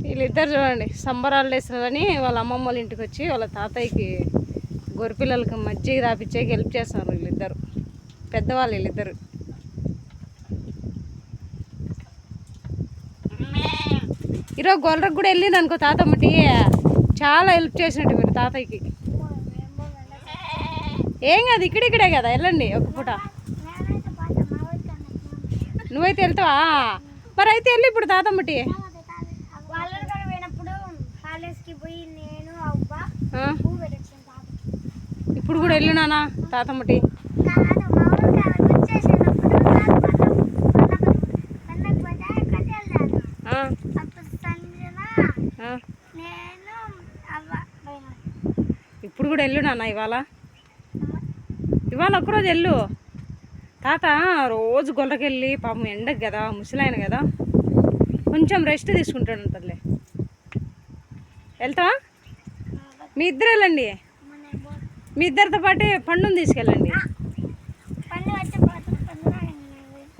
వీళ్ళిద్దరు చూడండి summer holidays అని వాళ్ళ అమ్మమ్మ వాళ్ళ ఇంటికి వచ్చి వాళ్ళ తాతయ్యకి గొర్రెపిల్లలకి మజ్జిగ రాపిచ్చేకి హెల్ప్ చేస్తున్నారు వీళ్ళిద్దరు, పెద్దవాళ్ళు వీళ్ళిద్దరు. ఈరోజు గొర్రెకు కూడా వెళ్ళింది అనుకో తాతమ్మటి, చాలా హెల్ప్ చేసినట్టు మీరు తాతయ్యకి. ఏం కాదు, ఇక్కడిక్కడే కదా, వెళ్ళండి ఒక పూట. నువ్వైతే వెళ్తావా? మరి అయితే వెళ్ళి ఇప్పుడు తాతమ్మటి. ఇప్పుడు కూడా వెళ్ళినానా తాతమ్మటి? ఇప్పుడు కూడా వెళ్ళు నాన్న. ఇవాళ ఒక్కరోజు వెళ్ళు. తాత రోజు గొల్లకెళ్ళి పాపం ఎండకు కదా, ముసలాయన కదా, కొంచెం రెస్ట్ తీసుకుంటాడు ఉంటుందిలే. వెళ్తావా? మీ ఇద్దరు వెళ్ళండి, మీ ఇద్దరితో పాటు పండుని తీసుకెళ్ళండి.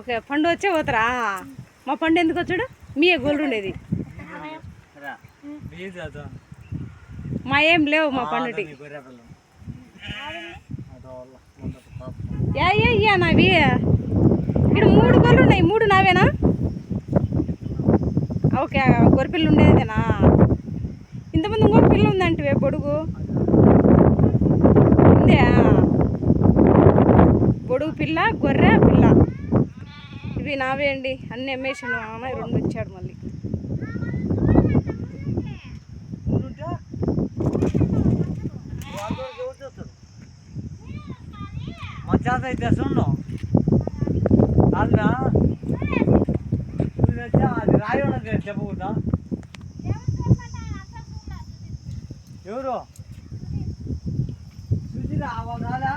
ఓకే, పండు వచ్చే పోతారా? మా పండు ఎందుకు వచ్చాడు? మీ గోల్డ్ ఉండేది మా ఏం లేవు మా పండుటి. యా నావి ఇక్కడ 3 గొర్రెలు ఉన్నాయి. 3 నావేనా? ఓకే, గొర్రెపిల్ల ఉండేదేనా? ఇంతమంది ఇంకొక పిల్ల ఉందంటే పొడుగు ఉందే, పొడుగు పిల్ల, గొర్రె పిల్ల. ఇవి నావే అండి, అన్నీ అమ్మేసిండు మా అమ్మాయి, 2 ఇచ్చాడు మళ్ళీ. అయితే చూడు అది రాయి ఉన్నది చెప్పకుండా ఎవరు చూసి రావాలా?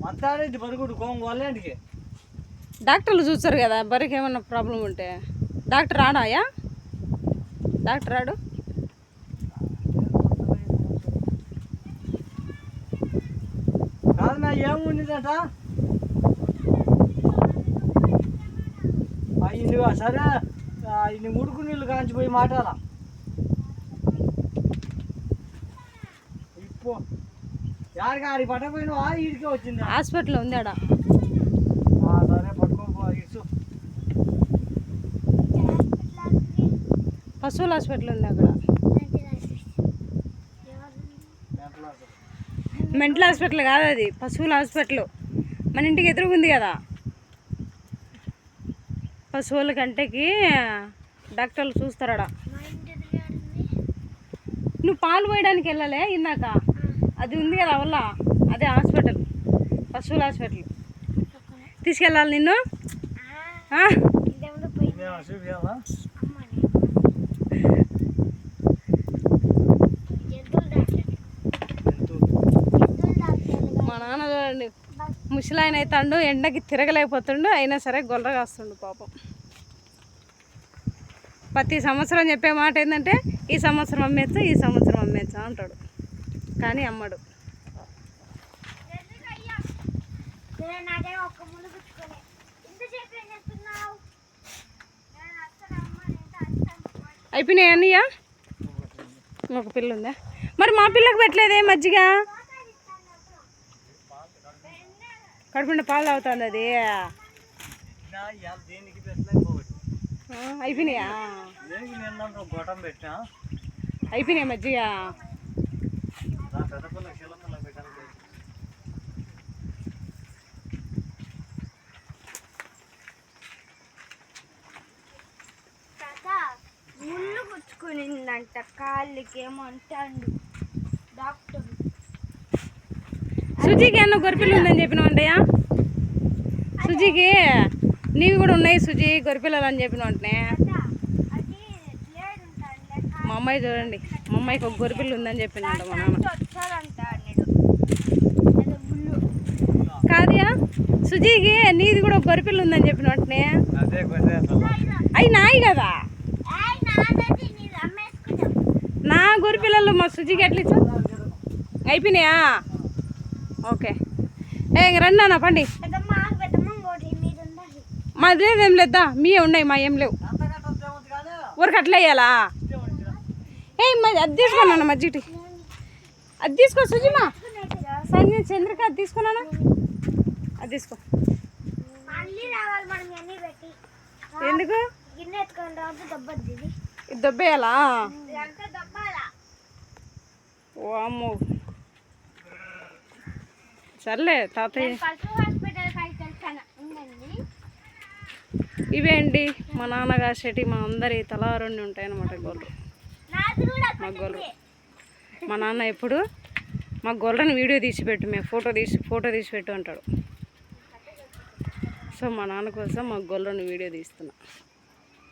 మత్తారేంటి బరుగుడు కోంగు వాళ్ళేంటికి డాక్టర్లు చూస్తారు కదా, బరికి ఏమన్నా ప్రాబ్లం ఉంటే. డాక్టర్ రాడాయా? డాక్టర్ రాడు. ఏముందిదట సరే, ఇన్ని ముడుకు నీళ్ళు కాంచిపోయి మాటాలా ఇప్పుడు యాడికి ఆడి పట్టకపోయినా ఈడికే వచ్చింది. హాస్పిటల్ ఉంది ఆడ. సరే పట్టుకో ఇచ్చు. పశువుల హాస్పిటల్ ఉంది అక్కడ. మెంటల్ హాస్పిటల్ కాదు అది, పశువుల హాస్పిటల్. మన ఇంటికి ఎదురుగుంది కదా. పశువుల కంటకి డాక్టర్లు చూస్తారాడ. నువ్వు పాలు పోయడానికి వెళ్ళాలే ఇందాక, అది ఉంది కదా వల్ల, అదే హాస్పిటల్, పశువుల హాస్పిటల్. తీసుకెళ్ళాలి నిన్ను. మా నాన్న చూడండి, ముసలాయన అవుతాడు, ఎండకి తిరగలేకపోతుండు, అయినా సరే గొల్లగా వస్తుండు పాపం. ప్రతి సంవత్సరం చెప్పే మాట ఏంటంటే ఈ సంవత్సరం అమ్మేచ్చా, ఈ సంవత్సరం అమ్మేచ్చా అంటాడు, కానీ అమ్మడు. అయిపోయినాయి అన్నయ్య? ఒక పిల్ల ఉందా? మరి మా పిల్లకి పెట్టలేదే మజ్జిగ? కడుపుండ పాలు తాగుతుంది అది. అయిపోయినాయా? అయిపోయినాయి మజ్జిగ? ముళ్ళు గుచ్చుకునిందంట కాళ్ళకి, ఏమంటాడు డాక్టర్. సుజీకి అన్న గొర్రెపిల్ల ఉందని చెప్పినావు అంటయ్యా? సుజీకి నీవి కూడా ఉన్నాయి సుజీ గొర్రెపిల్లలు అని చెప్పిన వెంటనే. మా అమ్మాయి చూడండి, మా అమ్మాయికి ఒక గొర్రెపిల్ల ఉందని చెప్పిందంట మా నాన్న. కాదయా సుజీకి నీది కూడా ఒక గొర్రెపిల్ల ఉందని చెప్పిన వెంటనే. అవి నాయి కదా, నా గొర్రెపిల్లలు మా సుజీకి ఎట్లా ఇచ్చా? అయిపోయినాయా? ఓకే. ఇంక రండి అన్న పండి. పెద్దమ్మ పెద్దమ్మ ఇంకోటి మీద ఉండాలి. మాది లేదేం లేదా, మీ ఉన్నాయి, మా ఏం లేవు. ఊరికి అట్లా వేయాలా? మరి అది తీసుకున్నాను మజ్జిటి, అది తీసుకో సుజిమా. చంద్రిక అది తీసుకున్నాను, అది తీసుకో. మళ్ళీ రావాలి మనం అన్నీ పెట్టి. ఎందుకు? గిన్నె ఎత్తుకొని రావద్దు, దెబ్బద్ది. ఇది దొబ్బేయాలా? ఇదంతా దెబ్బాలా. ఓ అమ్మో, సర్లే తాతయ్య. పశు హాస్పిటల్ పైకి వెళ్తాను ఉండండి. ఇవేంటి మా నాన్న కాసేటి మా అందరి తలా రెండు ఉంటాయన్నమాట గొర్రెలు. మా గొర్రెలు మా నాన్న ఎప్పుడు మా గొర్రెని వీడియో తీసి పెట్టు, మేము ఫోటో తీసి పెట్టు అంటాడు. సో మా నాన్న కోసం మా గొర్రెని వీడియో తీస్తున్నా.